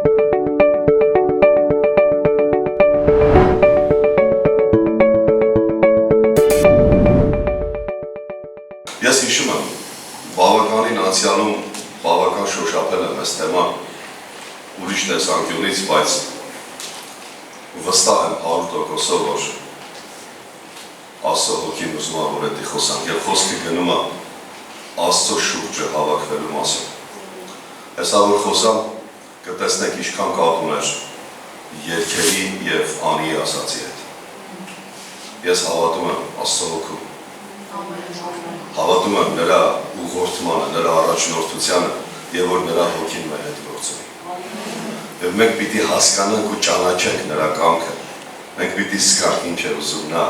Ես հիշում եմ, բավականին անցյալում բավական շոշափել եմ այս թեման ուրիշ տեսանկյունից, բայց վստահ եմ 100%-ով, որ Աստծո հոգին ուզում է, որ էդի խոսանք, և խոսքը գնում է Աստծո շուրջը հավաքվելու մասին։ Հեսա որ խոսամ, կտեսնեք ինչքան կապ ուներ երգերի և Անի ասացի հետ։ Ես հավատում եմ Աստծո հոգու, հավատում եմ նրա ուղղորդմանը, նրա առաջնորդությանը և որ նրա հոգին մեր հետ գործունի։ Եվ մենք պիտի հասկանանք ու ճանաչենք նրա կամքը, մենք պիտի զգանք ինչ է ուզում նա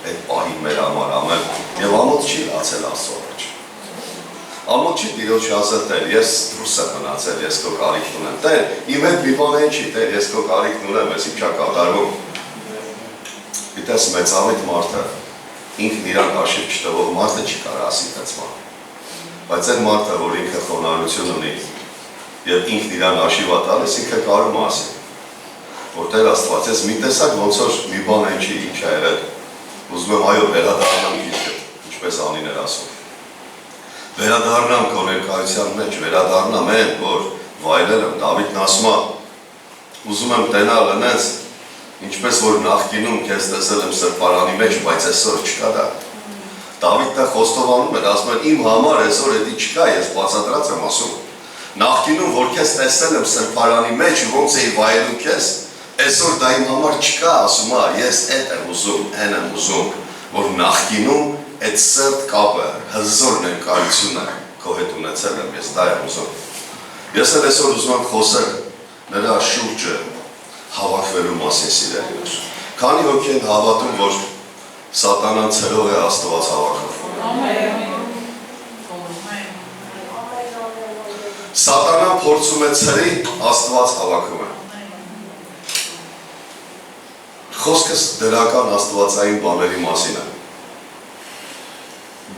այդ պահին մեր համար ամեն, և ամոթ չի լացել Աստծո առաջ։ Ամոթ չի Տիրոջ ասել, Տեր, ես դուրս եմ մնացել, ես քո կարիքն ունեմ, Տեր, իմ հետ մի բան չի, Տեր, ես քո կարիքն ունեմ, ես ինչ է կատարվում։ Գիտես, մեծավետ մարդը, ինքն իրան հաշիվ չտվող մարդը չի կարող ասի այդպես բան։ Բայց այդ մարդը, որ ինքը խոնարհություն ունի և ինքն իրան հաշիվ է տալիս, ինքը կարող է ասի, որ Տեր Աստված, ես մի տեսակ ոնց որ մի բան չի, ինչ է եղել, ուզում եմ այո, վերադառնամ գիրքը, ինչպես Անին էր ասում։ Վերադառնամ քո ներկայության մեջ, վերադառնամ այն, որ վայելել եմ, Դավիթն ասում է, ուզում եմ տենալ այնպես, ինչպես որ նախկինում քեզ տեսել եմ սրբարանի մեջ, բայց այսօր չկա դա։ Դավիթը խոստովանում էր, ասում էր, իմ համար այսօր էդի չկա, ես բացատրած եմ ասում։ Նախկինում որ քեզ տեսել եմ սրբարանի մեջ, ոնց էի վայելում քեզ, այսօր դա իմ համար չկա, ասում է, ես էդ եմ ուզում, այն եմ ուզում, որ նախկինում այդ սրտ կապը, հզոր ներկայությունը քո հետ ունեցել եմ, ես դա եմ ուզում։ Ես էլ այսօր ուզում եմ խոսել նրա շուրջը հավաքվելու մասին սիրելիներ։ Քանի հոգի են հավատում, որ սատանան ցրող է Աստված հավաքում։ Սատանան փորձում է ցրի, Աստված հավաքում է։ Խոսքս դրական աստվածային բաների մասին է։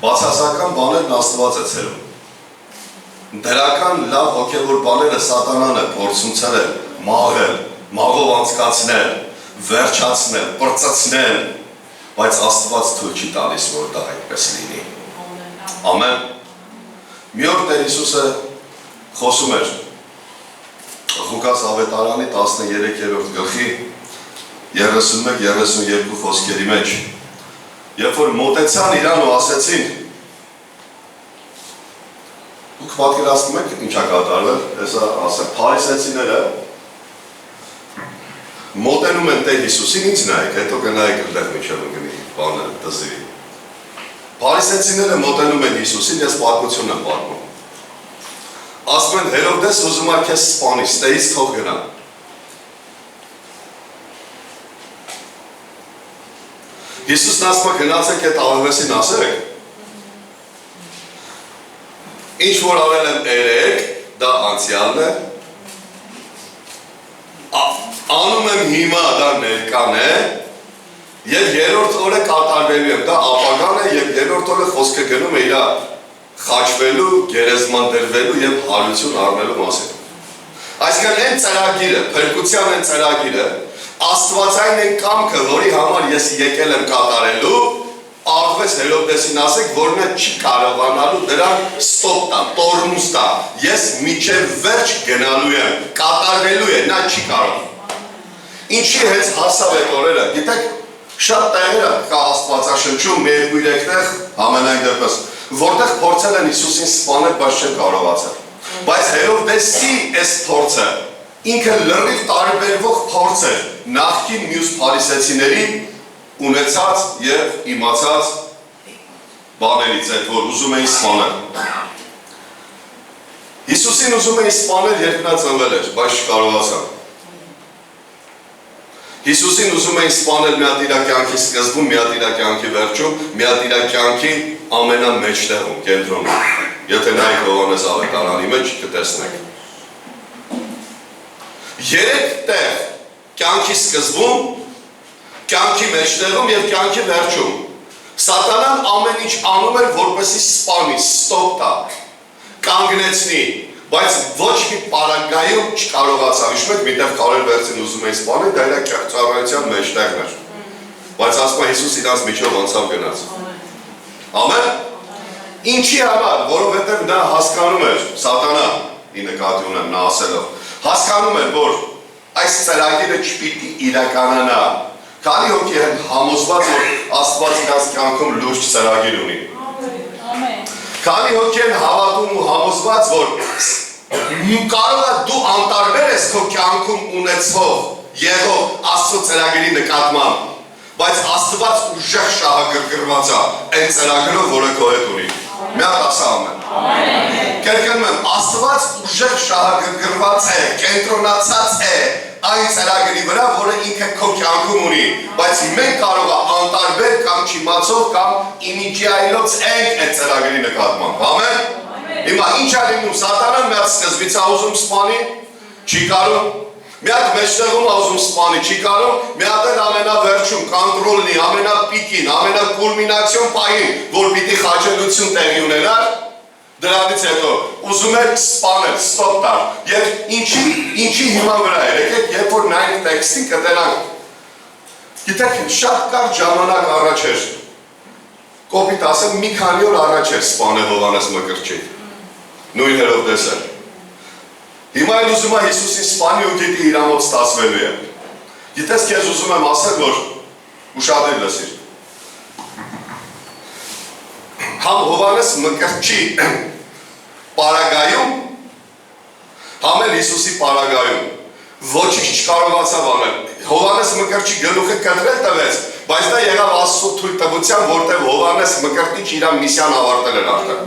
Բացասական բաներն Աստված է ցրում։ Դրական լավ հոգևոր բաները սատանան է փորձում ցրել, մաղել, մաղով անցկացնել, վերջացնել, պրծացնել, բայց Աստված թույլ չի տալիս, որ դա այդպես լինի։ Ամեն։ Մի օր Տեր Հիսուսը խոսում էր Ղուկաս ավետարանի 13-րդ գլխի 31-32 խոսքերի մեջ, երբ որ մոտեցան իրան ու ասեցին, դուք պատկերացնում եք ինչ է կատարվել, հեսա ասեմ, փարիսեցիները մոտենում են Տեր Հիսուսին, ինձ նայեք, հետո գնայեք ընդեղ մինչև ընկնի բանը դզիրի։ Փարիսեցիները մոտենում են Հիսուսին, ես պատմություն եմ պատմում։ Ասում են Հերովդես ուզում է քեզ սպանի, ստեից թող գնա։ Հիսուսն ասում է գնացեք այդ աղվեսին ասեք։ Ինչ որ արել եմ երեք, դա անցյալն է։ Անում եմ հիմա, դա ներկան է, և երրորդ օրը կատարվելու եմ, դա ապագան է, և երրորդ օրը խոսքը գնում է իր խաչվելու, գերեզման դրվելու և հարություն առնելու մասին։ Այսինքն այն ծրագիրը, փրկության այն ծրագիրը, աստվածային այն կամքը, որի համար ես եկել եմ կատարելու, աղվես Հերովդեսին ասեք, որ նա չի կարողանալու դրան ստոպ տա, տորմուզ տա, ես միջև վերջ գնալու եմ, կատարվելու է, նա չի կարող։ Ինչի հենց հասավ այդ օրերը, գիտեք, շատ տեղերը կա աստվածաշնչում, մի երկու երեքներ համենայն դեպս, որտեղ փորձել են Հիսուսին սպանել, բայց չեն կարողացել։ Բայց Հերովդեսի այս փորձը ինքը լրիվ տարբերվող փորձ էր նախկին մյուս փարիսեցիների ունեցած և իմացած բաներից այդ, որ ուզում էին սպանել։ Հիսուսին ուզում էին սպանել, երբ նա ծնվել էր, բայց չկարողացան։ Հիսուսին ուզում էին սպանել մի հատ իր կյանքի սկզբում, մի հատ իր կյանքի վերջում, մի հատ իր կյանքի ամենամեջտեղում, կենտրոնում։ Եթե նայեք Հովհաննես ավետարանի մեջ կտեսնեք։ Երեք տեղ կյանքի սկզբում, կյանքի մեջտեղում և կյանքի վերջում Սատանան ամեն ինչ անում էր, որպեսզի սպանի, ստոպ տա, կանգնեցնի, Բայց ոչ մի պարագայում չկարողացավ, հիշում եք, միտեղ կարել վերցին ուզում էին սպանել, դա իրա ծառայության մեջտեղն էր։ Բայց ասում է Հիսուս իրանց միջով անցավ գնաց։ Ամեն։ Ինչի համար, որովհետև նա հասկանում էր, Սատանա, ի նկատի ունեմ, նա ասելով, հասկանում էր, որ այս ծրագիրը չպիտի իրականանա, քանի հոգի են համոզված, որ Աստված իրանց կյանքում լուրջ ծրագիր ունի։ Քանի հոգի են հավատում ու համոզված, որ կարող է դու անտարբեր ես քո կյանքում ունեցող եղող Աստծո ծրագրի նկատմամբ, բայց Աստված ուժեղ շահագրգռված է այն ծրագրով, որը քո հետ ունի։ Մի հատ ասա ամեն։ Կերկնում եմ, Աստված ուժեղ շահագրգռված է, կենտրոնացած է այն ծրագրի վրա, որը ինքը քո կյանքում ունի, բայց մենք կարող է անտարբեր կամ չիմացող կամ իմիջիայլոց ենք այդ ծրագրի նկատմամբ։ Ամեն։ Հիմա ինչ է լինում, Սատանան մի հատ սկզբից է ուզում սպանի, չի կարող, մի հատ մեջտեղում է ուզում սպանի, չի կարող, մի հատ էլ ամենավերջում կոնտրոլնի, ամենապիկին, ամենակուլմինացիոն պահին, որ պիտի խաչելություն տեղի ունենար, դրանից հետո ուզում էր սպանել, ստոպ տար, և ինչի հիման վրա էր, եկեք, երբ որ նայենք տեքստին կտենանք, գիտեք, շատ կարճ ժամանակ առաջ էր, կոպիտ ասեմ, մի քանի օր առաջ էր սպանել Հովհաննես Մկրտչին, նույն Հերովդես էր, հիմա էլ ուզում է Հիսուսին սպանի ու գիտի իր մոտ ստացվելու է, գիտես քեզ ուզում եմ ասել, որ ուշադիր լսիր, համ Հովհաննես Մկրտչի պարագայում, համ էլ Հիսուսի պարագայում, ոչինչ չկարողացավ անել, Հովհաննես Մկրտչի գլուխը կտրել տվեց, բայց դա եղավ Աստծո թույլտվությամբ, որտեղ Հովհաննես Մկրտիչ իր միսիան ավարտել էր արդեն։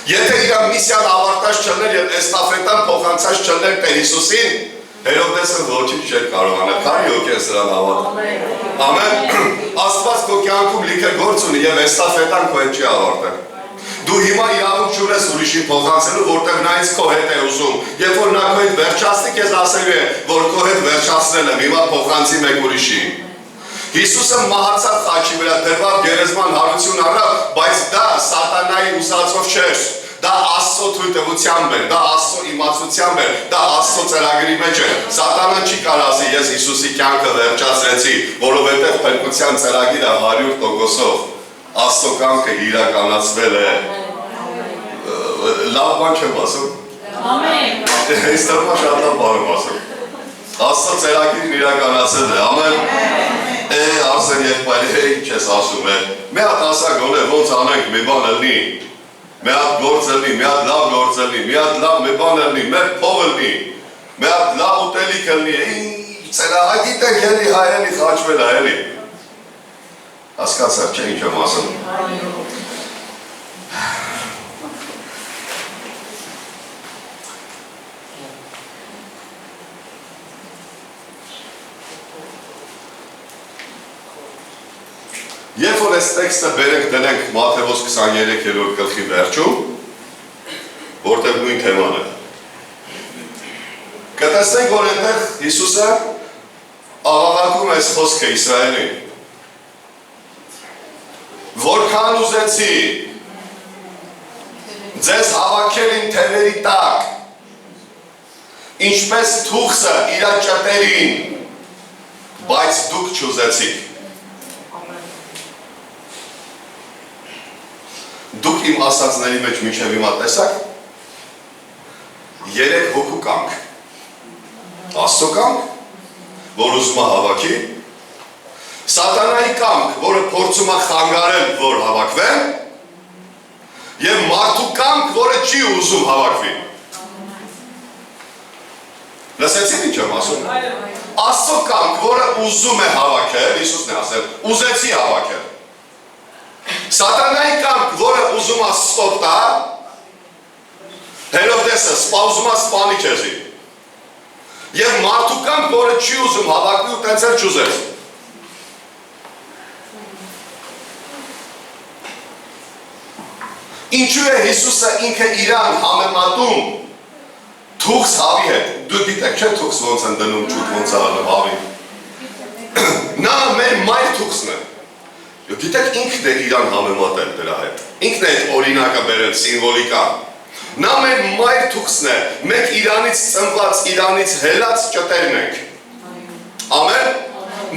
Եթե իր միսիան ավարտած չլներ եւ էստաֆետան փոխանցած չլներ Տեր Հիսուսին, Հերովդեսը ոչինչ չէր կարող անել, քանի հոգի է սրան հավատում։ Ամեն։ Աստված քո կյանքում լիքը գործ ունի եւ էստաֆետան քո հետ չի ավարտել։ Դու հիմա իրավունք չունես ուրիշին փոխանցելու, որտեղ նա ինձ քո հետ է ուզում։ Երբ որ նա քո հետ վերջացնի, քեզ ասելու է, որ քո հետ վերջացնել եմ, հիմա փոխանցի մեկ ուրիշի։ Հիսուսը մահացավ խաչի վրա, դրվավ գերեզման հարություն առավ, բայց դա Սատանայի ուսածով չէր։ Դա Աստծո թույլտվությամբ էր, դա Աստծո իմացությամբ էր, դա Աստծո ծրագրի մեջ էր։ Սատանան չի կարող ասի, ես Հիսուսի կյանքը վերջացրեցի, որովհետև փրկության ծրագիրը 100%-ով Աստծո կամքը իրականացվել է։ Լավ բան չեմ ասում։ Ամեն։ Այս տղմա շատ լավ բան եմ ասում։ Աստծո ծրագիրն իրականացել է, ամեն։ Արսեն եղբայր, ինչ ես ասում է։ Մի հատ ասա գոնե ոնց անենք մի բան ելնի, մի հատ գործ ելնի, մի հատ լավ գործ ելնի, մի հատ լավ մի բան ելնի, մեր փող ելնի, մի հատ լավ ուտելիք ելնի, ծրահագիտենք ելի հայելի խաչվել է էլի։ Հասկացար չէ ինչ եմ ասում։ Երբ որ այս տեքստը բերենք դնենք Մատթեոս 23-րդ գլխի վերջում, որտեղ նույն թեման է։ Կտեսնենք, որ այնտեղ Հիսուսը աղաղակում է այս խոսքը Իսրայելին։ Որքան ուզեցի ձեզ հավաքել իմ թևերի տակ, ինչպես թուղթը իր ճտերին, բայց դուք չուզեցիք։ Դուք իմ ասածների մեջ մինչև հիմա տեսաք 3 հոգու կամք, Աստծո կամք, որ ուզում է հավաքի, Սատանայի կամք, որը փորձում է խանգարել, որ հավաքվեն, եւ մարդու կամք, որը չի ուզում հավաքվի։ Լսեցին ինչ եմ ասում։ Աստծո կամք, որը ուզում է հավաքել, Հիսուսն է ասել, ուզեցի հավաքել։ Սատանայի կամք, որը ուզում է ստոպ տա, Հերովդեսը ուզում է սպանի քեզի։ Եվ մարդու կամք, որը չի ուզում հավաքվի ու տենց էլ չուզեց։ Ինչու է Հիսուսը ինքը իրան համեմատում թուղթ հավի հետ։ Դու գիտեք չէ թուղթ ոնց են դնում ճուտ ոնց անում հավի։ Նա մեր մայր թուղթն է։ Գիտեք ինքն է իրան համեմատել դրա հետ։ Ինքն է այդ օրինակը բերել սիմվոլիկա։ Նա մեր մայր թուքսն է, մենք իրանից ծնված, իրանից հելած ճտերն ենք, ամեն,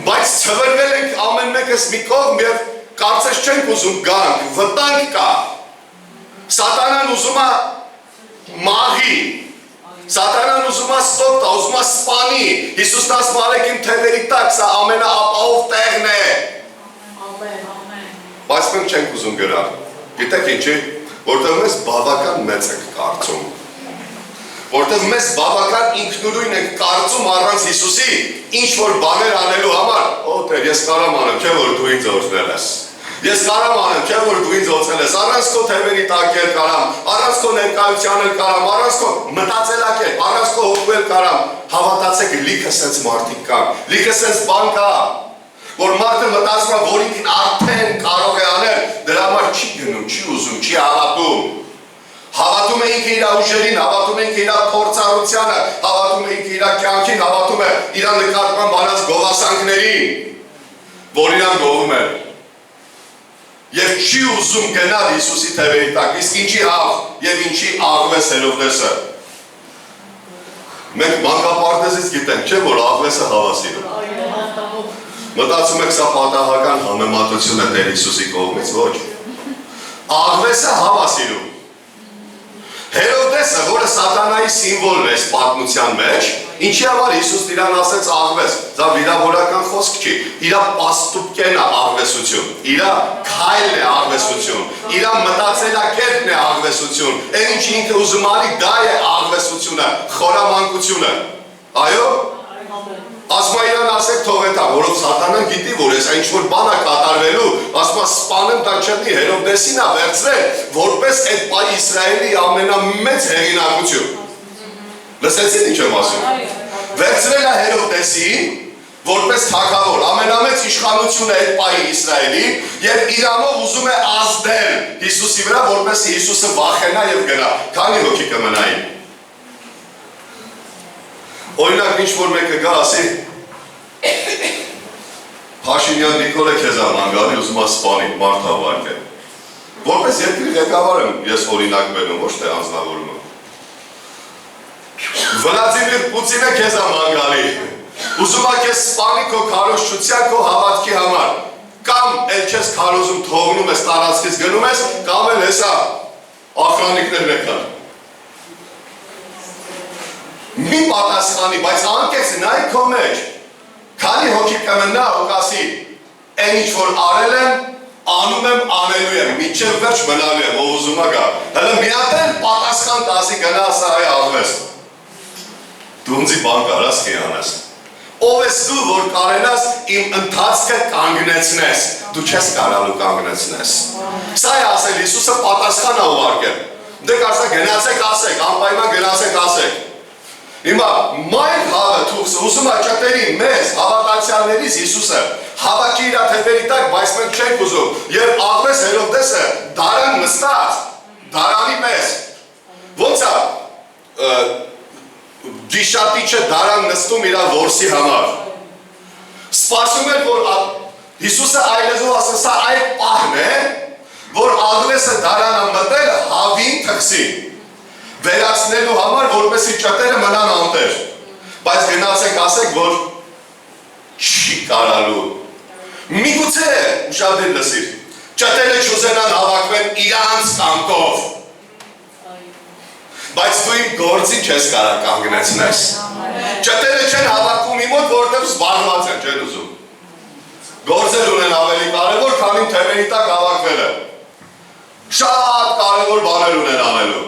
բայց ծվրվել ենք ամեն մեկս մի կողմ և կարծես չենք ուզում գանք, վտանգ կա, սատանան ուզում է մաղի, սատանան ուզում է ստոպտա, ուզում է սպանի, Հիսուսն ասում արեք իմ թևերի տակ, սա ամենաապահով տեղն է, բայց մենք չենք ուզում գրալ, գիտեք ինչի, որտեղ մեզ բավական մեծ ենք կարծում, որտեղ մեզ բավական ինքնուրույն ենք կարծում առանց Հիսուսի, ինչ-որ բաներ անելու համար, Տեր, ես կարամ անեմ, չէ որ դու ինձ օգնել ես, ես կարամ անեմ, չէ որ դու ինձ օգնել ես, առանց քո թևերի տակ էլ կարամ, առանց քո ներկայության էլ կարամ, առանց քո մտածելակերպ, առանց քո հոգու էլ կարամ, հավատացեք, լիքը սենց մարդիկ կան, լիքը սենց բան կա, որ մարդը մտածում է, որ ինքն արդեն կարող է անել, դրա համար չի գնում, չի ուզում, չի հավատում։ Հավատում է ինքը իր ուժերին, հավատում է ինքը իր փորձառությանը, հավատում է ինքը իր կյանքին, հավատում է իր նկատմամբ արած գովասանքներին, որ իրան գովում է։ Եվ չի ուզում գնալ Հիսուսի թևերի տակ, իսկ ինչի հավ և ինչի աղվես Հերովդեսը։ Մենք մանկապարտեզից գիտենք, չէ՞ որ աղվեսը հավասիրում։ Մտածում եք սա պատահական համեմատություն է Տեր Հիսուսի կողմից, ոչ։ Աղվեսը հավասիրում։ Հերովդեսը, որը սատանայի սիմվոլն է պատմության մեջ, ինչի համար Հիսուսն իրան ասեց աղվես, դա վիրավորական խոսք չի, իրա պաստուպկեն է աղվեսություն, իրա քայլն է աղվեսություն, իրա մտածելակերպն է աղվեսություն, այն ինչ ինքը ուզում արի, դա է աղվեսությունը, խորամանկությունը, այո։ Ասմա իրան ասեք թողետա, որով սատանան գիտի, որ ես ինչ-որ բան է կատարվելու, ասմա սպանեմ դա չտնի, Հերովդեսին է վերցրել, որպես այդ պայի Իսրայելի ամենամեծ հեղինակություն։ Լսեցին ինչ եմ ասում։ Վերցրել է Հերովդեսին, որպես թագավոր, ամենամեծ իշխանություն է այդ պայի Իսրայելի, և իրանով ուզում է ազդել Հիսուսի վրա, որպեսզի Հիսուսը վախենա և գնա, քանի հոգի կմնային։ Օրինակ ինչ-որ մեկը գա ասի, Փաշինյան Նիկոլը քեզ ման գալի, ուզում է սպանի, մարդ հավարք է։ Որպես երկրի ղեկավար եմ ես օրինակ բերում, ոչ թե անձնավորում եմ։ Վլադիմիր Պուտինը քեզ ման գալի, ուզում է քեզ սպանի քո քարոզչության, քո հավատքի համար, կամ էլ չես քարոզում թողնում ես, տարածքից գնում ես, կամ էլ հեսա ախրանիկներն եկան։ Մի պատասխանի, բայց անկեց նայ քո մեջ, քանի հոգի կմնա ու կասի, այն ինչ որ արել եմ, անում եմ, անելու եմ, մինչև վերջ մնալու եմ, ով ուզում է գա։ Հələ մի հատ էլ պատասխան տասի գնա ասա այ աղվես։ Դու ինձի բան կարաս քի անես։ Ով ես դու, որ կարենաս իմ ընթացքը կանգնեցնես, դու չես կարալու կանգնեցնես։ Սա է ասել Հիսուսը պատասխան է ուղարկել։ Դե կարծա գնացեք ասեք, անպայման գնացեք ասեք։ Հիմա մայր հավը թուքսը ուզում է ճտերին մեզ հավատացյալներից Հիսուսը հավաքի իր թևերի տակ, բայց մենք չենք ուզում և աղվես Հերովդեսը դարան նստած, դարանի պես ոնց է գիշատիչը դարան նստում իր որսի համար սպասում էր, որ Հիսուսը այլեզով ասում սա այդ պահն է, որ աղվեսը դարանը մտել հավին թքսին վերացնելու համար, որպեսի ճտերը մնան անտեր, բայց գնացեք ասեք, որ չի կարալու։ Միգուցե ուշադիր լսիր, ճտերը չուզենան հավաքվեն իրանց կամքով, բայց դու իմ գործի չես կարա կանգնեցնես։ Ճտերը չեն հավաքվում իմ մոտ, որտեղ զբաղված են, չեն ուզում։ Գործեր ունեն ավելի կարևոր, քան իմ թևերի տակ հավաքվելը։ Շատ կարևոր բաներ ունեն անելու։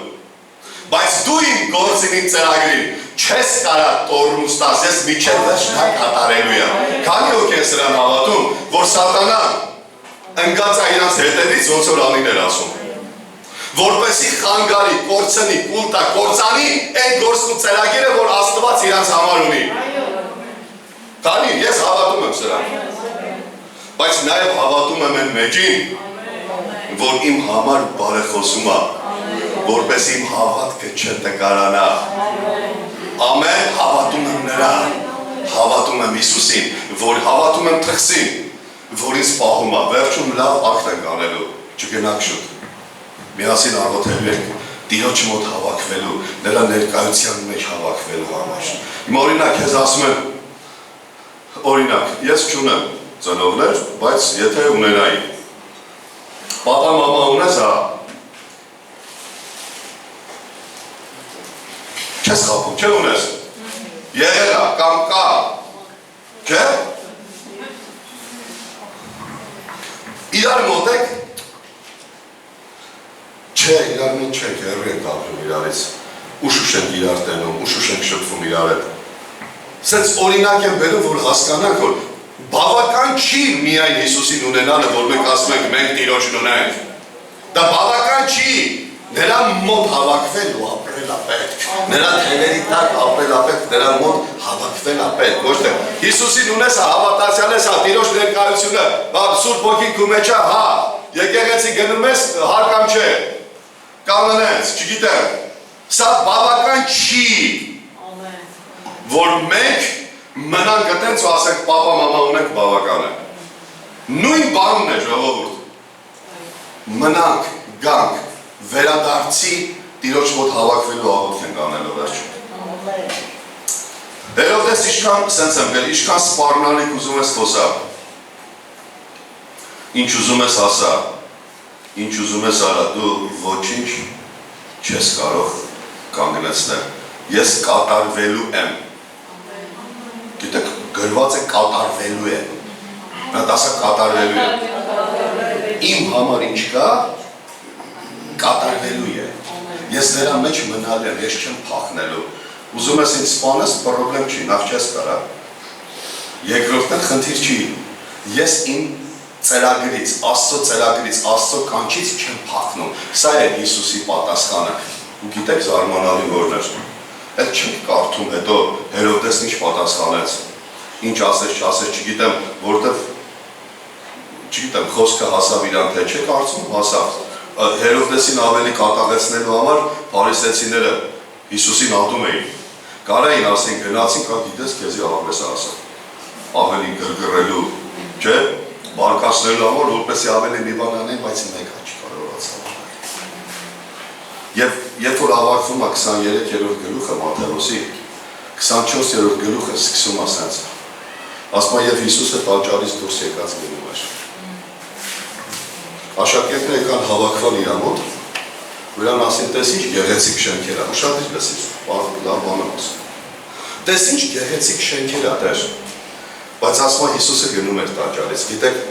Բայց դու իմ գործին իմ ծրագրին չես կարա տորմուս տաս, ես միջև վերջ դա կատարելու եմ։ Քանի հոգի է սրան հավատում, որ սատանան ընկած է իրանց հետևից, ոնց որ անիներ ասում։ Որպեսի խանգարի, կորցնի, կուլտա, կորցանի այն գործն ու ծրագիրը, որ Աստված իրանց համար ունի։ Քանի ես հավատում եմ սրան։ Բայց նաև հավատում եմ այն մեջին, որ իմ համար բարեխոսում է, որպես իմ հավատքը չտկարանա։ Ամեն հավատում եմ նրան, հավատում եմ Հիսուսին, որ հավատում եմ թխսին, որ ինձ պահում է, վերջում լավ ակտ ենք անելու, չգնաք շուտ։ Միասին աղոթելու ենք, Տիրոջ մոտ հավաքվելու, նրա ներկայության մեջ հավաքվելու համար։ Հիմա օրինակ քեզ ասում եմ, օրինակ, ես չունեմ ծնողներ, բայց եթե ունենայի, պապա, մամա ունես, հա։ Չես խապում, չէ ունես։ Եղել է, կամ կա, չէ։ Իրար մոտ եք, չէ, իրար մոտ չենք, հեռու ենք ապրում իրարից, ուշուշ ենք իրար տենում, ուշուշ ենք շփվում իրար հետ։ Սենց օրինակ եմ բերում, որ հասկանանք, որ բավական չի միայն Հիսուսին ունենալը, որ մենք ասում ենք մենք Տիրոջն ունենք։ Դա բավական չի, նրա մոտ հավաքվել ու ապրել է պետք։ Նրա թևերի տակ ապրել է պետք, նրա մոտ հավաքվել է պետք։ Ոչ թե Հիսուսին ունես, հավատացյալ ես, Տիրոջ ներկայությունը, Սուրբ Հոգին քո մեջ է, հա, եկեղեցի գնում ես, հարկամ չէ։ Կանոնենց, չգիտեմ։ Սա բավական չի, որ մենք մնանք գտենց ու ասենք պապա, մամա ունենք բավական է։ Նույն բանն է ժողովուրդ։ Մնանք, գանք, վերադարձի Տիրոջ մոտ հավաքվելու աղոթք ենք անելով վերջում։ Հերովդես ինչքան սենց եմ գել, ինչքան սպառնալիք ուզում ես խոսա։ Ինչ ուզում ես ասա, ինչ ուզում ես արա, դու ոչինչ չես կարող կանգնեցնել։ Ես կատարվելու եմ։ Գիտեք, գրված է կատարվելու է։ Նա դասա կատարվելու է։ Իմ համար ինչ կա, կատարվելու է։ Ես նրա մեջ մնալ եմ, ես չեմ փախնելու։ Ուզում ես ինձ սպանես, պրոբլեմ չի, նախ չես կարա։ Երկրորդն խնդիր չի։ Ես իմ ծերագրից, Աստծո ծերագրից, Աստծո կանչից չեմ փախնում։ Սա է Հիսուսի պատասխանը։ Ու գիտեք զարմանալի որն է։ Այդ չենք կարդում հետո Հերովդեսն ինչ պատասխանեց, ինչ ասեց, չասեց, չգիտեմ, որտեվ, չգիտեմ, խոսքը հասավ իրան թե չէ կարծում, հասավ։ Հերովդեսին ավելի կատաղեցնելու համար փարիսեցիները Հիսուսին ատում էին։ Կարային ասեն, գնացին, կա գիտես, քեզի աղվես ասա, ավելի գրգռելու, չէ, բարկացնելու համար, որպեսի ավելի մի բան անեն, բայց մեկ հաչ կարողացավ։ Եվ երբ որ ավարտվում է 23-րդ գլուխը Մատթեոսի, 24-րդ գլուխը սկսում է սենց։ Ասում է եւ Հիսուսը տաճարից դուրս եկած գնում էր։ Աշակերտները եկան հավաքվել իր մոտ, Ուրան ասին, տես ինչ գեղեցիկ շենքեր է, ու շատ իր լսից, լավ բան եմ ասում։ Տես ինչ գեղեցիկ շենքեր է, դեր։ Բայց ասում է Հիսուսը գնում էր տաճարից, գիտեք,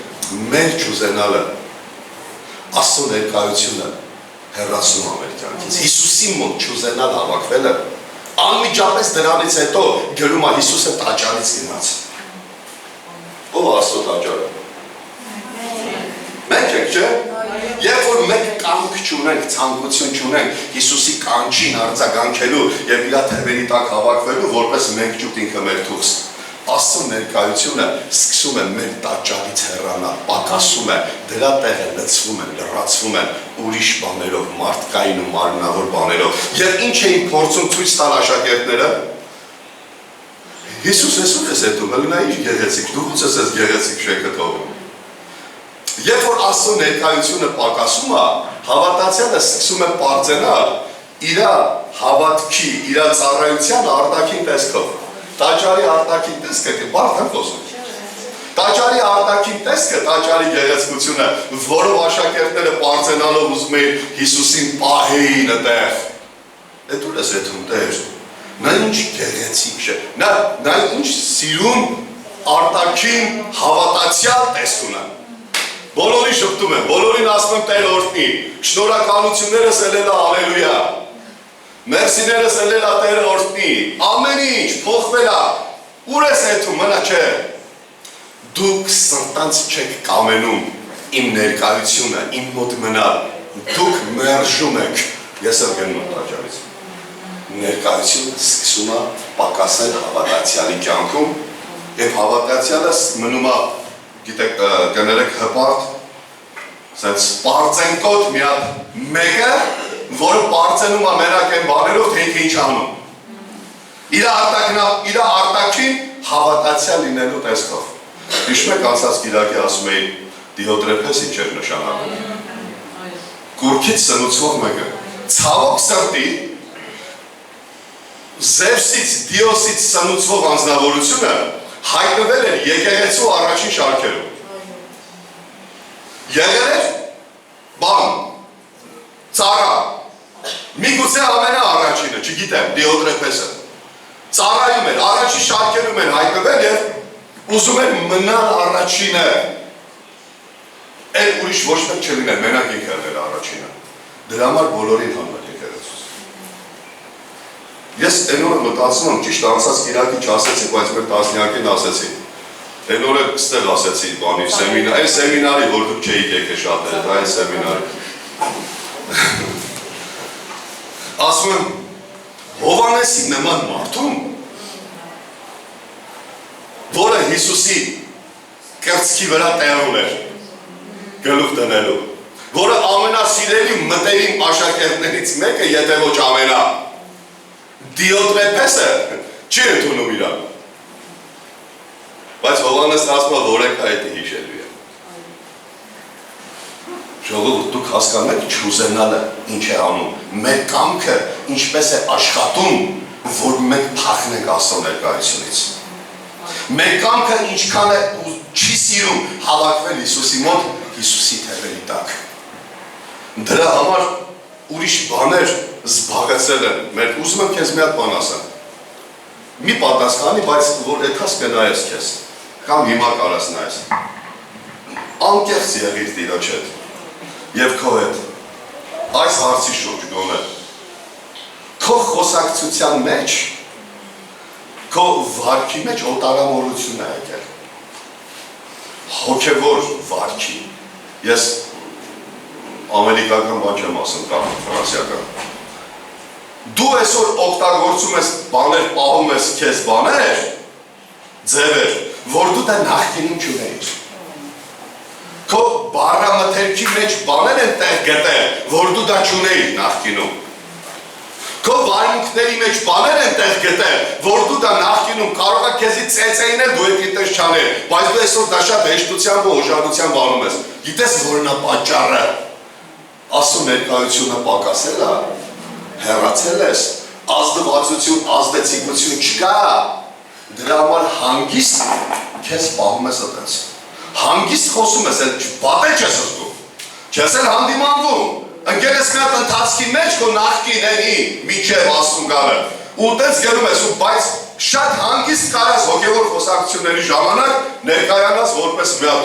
մեր չուզենալը, Աստծո ներկայությունը հեռացում է մեր կյանքից։ Հիսուսի մոտ չուզենալ հավաքվելը, անմիջապես դրանից հետո գրում է Հիսուսը տաճարից գնաց։ Ո՞վ է Աստծո տաճարը։ Մենք եք, չէ՞։ Երբ որ մենք կամք չունենք, ցանկություն չունենք Հիսուսի կանչին արձագանքելու եւ իր թևերի տակ հավաքվելու, որպես մենք ճուտ ինքը մեր թուղս։ Աստծո ներկայությունը սկսում է մեր տաճարից հեռանալ, պակասում է, դրա տեղը լցվում են, լրացվում են ուրիշ բաներով, մարդկային ու մարմնավոր բաներով։ Եվ ինչ էին փորձում ցույց տալ աշակերտները։ Հիսուս էսուր ես հետում, հլնա ինչ գեղեցիկ, դու ոնց ես գեղեցիկ շենքը թողում։ Երբ որ Աստծո ներկայությունը պակասում է, հավատացյալը սկսում է պարծենալ իր հավատքի, իր ծառայության արտաքին տեսքով։ Տաճարի արտաքին տեսքը, բարդ եմ խոսում։ Տաճարի արտաքին տեսքը, տաճարի գեղեցկությունը, որով աշակերտները պարծենալով ուզում էին Հիսուսին պահեին այդտեղ։ Էդ ուր ես հետում տեր։ Նա ինչ գեղեցիկ չէ։ Նա ինչ սիրուն արտաքին հավատացյալ տեսք ունի։ Բոլորին շփտում եմ, բոլորին ասում եմ Տեր օրհնի, շնորհակալություններս ելել է հալելույա, մերսիներս ելել է Տեր օրհնի, ամեն ինչ փոխվել է, ուր ես հետում, մնա չէ, դուք սրտանց չեք կամենում իմ ներկայությունը, իմ մոտ մնալ, դուք մերժում եք, ես եմ գնում տաճարից, ներկայությունը սկսում է պակասել հավատացյալի կյանքում, եւ հավատացյալը մնում է գիտեք, կներեք հպարտ, սենց պարծենկոտ մի հատ մեկը, որը պարծենում է մենակ են բաներով, թե ինքը ինչ անում։ Իր արտաքին հավատացյալ լինելու տեսքով։ Հիշում եք անցած կիրակի ասում էի Դիոտրեփես ինչ էր նշանակում։ Կուրքից սնուցվող մեկը, ցավոք սրտի Զևսից, Դիոսից սնուցվող անձնավորությունը հայտնվել էր եկեղեցու առաջին շարքերում։ Եղել էր բան, ծառա, միգուցե ամենաառաջինը, չգիտեմ, Դիոտրեփեսը, ծառայում էր, առաջին շարքերում էր հայտնվել և ուզում էր մնալ առաջինը, էլ ուրիշ ոչ մեկ չլիներ, մենակ ինքը եղել առաջինը, դրա համար բոլորին հանվել եկեղեցուց։ Ես այն օրը մտածում եմ, ճիշտ անցած կիրակի չասեցի, բայց մեր տասնյակին ասեցի։ Այն օրը ստեղ ասեցի, բանի սեմինար, այն սեմինարի, որ դուք չէիք եկել շատերը, դա այն սեմինարի։ Ասում եմ, Հովհաննեսի նման մարդում, որը Հիսուսի կրծքի վրա տեղում էր, գլուխ տնելու, որը ամենասիրելի մտերիմ աշակերտներից մեկը, եթե ոչ ամենա, Դիոտրեփեսը չի ընդունում իրան, բայց Հովհաննեսն ասում է, որ եկա էդի հիշելու է։ Ժողովուրդ, դուք հասկանում եք չուզենալը ինչ է անում, մեր կամքը ինչպես է աշխատում, որ մենք փախնենք Աստծո ներկայությունից։ Մեր կամքը ինչքան է չի սիրում հավաքվել Հիսուսի մոտ, Հիսուսի թևերի տակ։ Դրա համար ուրիշ բաներ զբաղեցել են մեր, ուզում եմ քեզ մի հատ բան ասեմ։ Մի պատասխանի, բայց որ էթաս կնայես քեզ, կամ հիմա կարաս նայես։ Անկեղծ եղիր Տիրոջ հետ և քո հետ, այս հարցի շուրջ գոնե, քո խոսակցության մեջ, քո վարքի մեջ օտարամոլություն է եկել, հոգևոր վարքի, ես ամերիկական բան չեմ ասում կամ ֆրանսիական, դու այսօր օգտագործում ես բաներ, պահում ես քեզ բաներ, ձևեր, որ դու դա նախկինում չունեիր, քո բառամթերքի մեջ բաներ են տեղ գտել, որ դու դա չունեիր նախկինում, քո վարմունքների մեջ բաներ են տեղ գտել, որ դու դա նախկինում կարող է քեզի ծեծեին էլ դու այդ գիտես չաներ, բայց դու այսօր դա շատ հեշտությամբ ու օժանդությամբ անում ես, գիտես որն է պատճառը, Աստծո ներկայությունը պակասել է, հեռացել ես, ազդվածություն, ազդեցիկություն չկա, դրա համար հանգիստ քեզ պահում ես այդպես, հանգիստ խոսում ես, պատե չես զգում, չես էլ հանդիմանվում, ընկել ես մի հատ ընթացքի մեջ քո նախկին էնի միջև Աստծուն գալը, ու տենց գնում ես ու բայց շատ հանգիստ կարաս հոգևոր խոսակցությունների ժամանակ ներկայանաս որպես մի հատ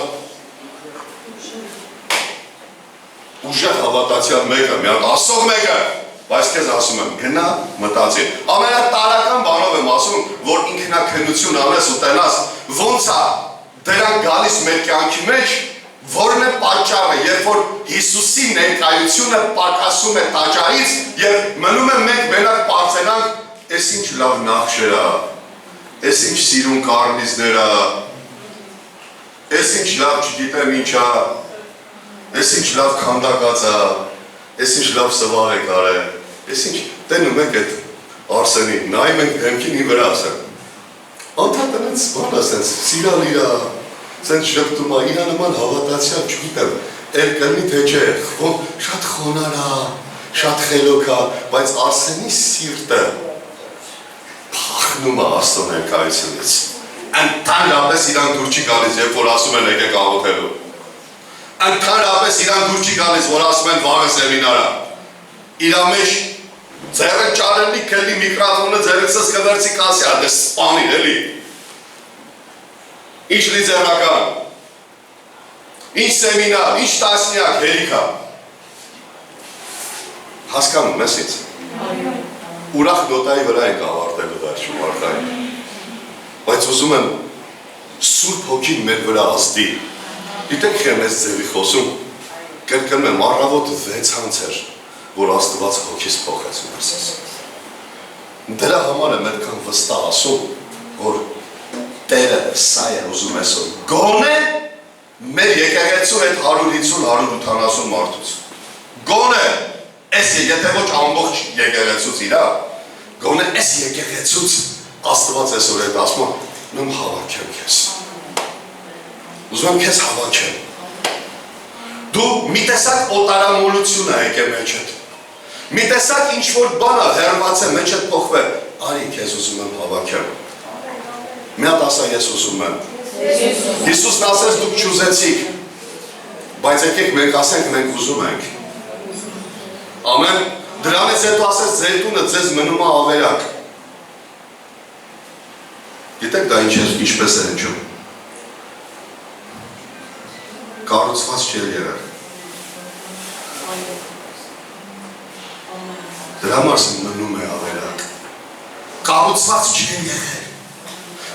ուժեղ հավատացյալ մեկը, մի հատ ասող մեկը, բայց քեզ ասում եմ, գնա մտածի։ Ամենատարական բանով եմ ասում, որ ինքնակնություն անես ու տենաս, ոնց է դրան գալիս մեր կյանքի մեջ, որն է պատճառը, երբ որ Հիսուսի ներկայությունը պակասում է տաճարից և մնում է մենք մենակ պարծենանք, ես ինչ լավ նախշեր է, ես ինչ սիրուն կարնիզներ է, ես ինչ լավ չգիտեմ ինչ է, ես ինչ լավ քանդակած է, ես ինչ լավ սվաղ է կարել, ես ինչ տենում ենք այդ Արսենի, նայում ենք դեմքին ի վրա ասեմ, անդհատ ընենց բան ասենց, սիրալ իրա, սենց շպտում է, իրա նման հավատացյալ չգիտեմ, էլ կլնի թե չէ, շատ խոնար է, շատ խելոք է, բայց Արսենի սիրտը փախնում է Աստծո ներկայությունից, ընդհանրապես իրան դուր չի գալիս, երբ որ ասում են եկեք աղոթելու, ընդհանրապես իրան դուր չի գալիս, որ ասում են վաղը սեմինարա, իրա մեջ ձերը ճարելի կելի միկրոֆոնը ձերեցս կվերցի կասի, դե սպանիր էլի, ինչ լիձերական, ինչ սեմինար, ինչ տասնյակ, հերիքա, հասկանում ես ինձ, ուրախ նոտայի վրա ենք ավարտելու վերջում արդային, բայց ուզում եմ Սուրբ Հոգին մեր վրա ազդի, գիտեք եմ ես ձևի խոսում, կրկնում եմ առավոտ 6 հանցեր, որ Աստված հոգիս փոխեց ներսես։ Դրա համար եմ այդքան վստահ ասում, որ Տերը սա է ուզում այսօր գոնե մեր եկեղեցու այդ 150-180 մարդուց։ Գոնե այս եթե ոչ ամբողջ եկեղեցուց իրա, գոնե այս եկեղեցուց Աստված այսօր այդ ասում նույն հավաքեմ քեզ։ Ուզում եմ քեզ հավաքեմ։ Դու մի տեսակ օտարամոլություն է եկել մեջդ։ Մի տեսակ ինչ-որ բանը հեռված է մեջ է փոխվել, արի քեզ ուզում եմ հավաքեմ։ Մի հատ ասա ես ուզում եմ։ Հիսուսն ասեց դուք չուզեցիք, բայց եկեք մենք ասենք մենք ուզում ենք։ Ամեն, դրանից հետո ասեց ձեր տունը ձեզ մնում է ավերակ։ Գիտեք դա ինչպես է հնչում։ Կառուցված չէր եղել։ Դրա համար մնում է ավերակ։ Կառուցված չէր եղել։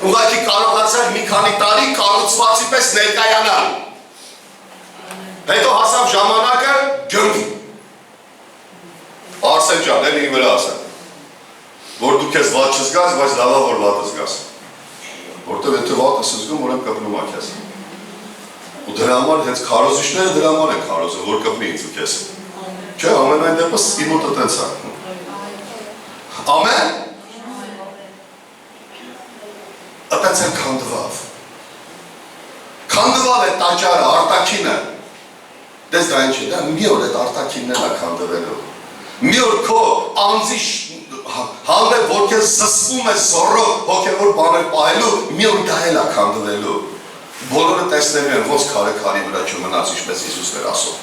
Ուղղակի կարողացար մի քանի տարի կառուցվածի պես ներկայանալ։ Հետո հասավ ժամանակը գնք։ Արսեն ջան, էլ իմ վրա ասեմ, որ դու քեզ վատ չզգաս, բայց լավ է որ վատը զգաս։ Որտեվ եթե վատը զգում, ուրեմն կպնում է քեզ։ Ու դրա համար հենց քարոզիչները դրա համար են քարոզում, որ կպնի ինձ ու քեզ։ Չէ, ամենայն դեպս իմ մոտը տենց է։ Ամեն։ Ատենց են քանդվավ։ Քանդվավ է տաճարը, արտաքինը։ Դες դա ինչ է, դա մի օր այդ արտաքինն է քանդվելու։ Մի օր քո անձի հանդեպ որ քեզ զսպում է զորով հոգևոր բաներ պահելու, մի օր դա էլ է քանդվելու։ Բոլորը տեսնելու են ոնց քարը քարի վրա չմնաց, ինչպես Հիսուսն էր ասում։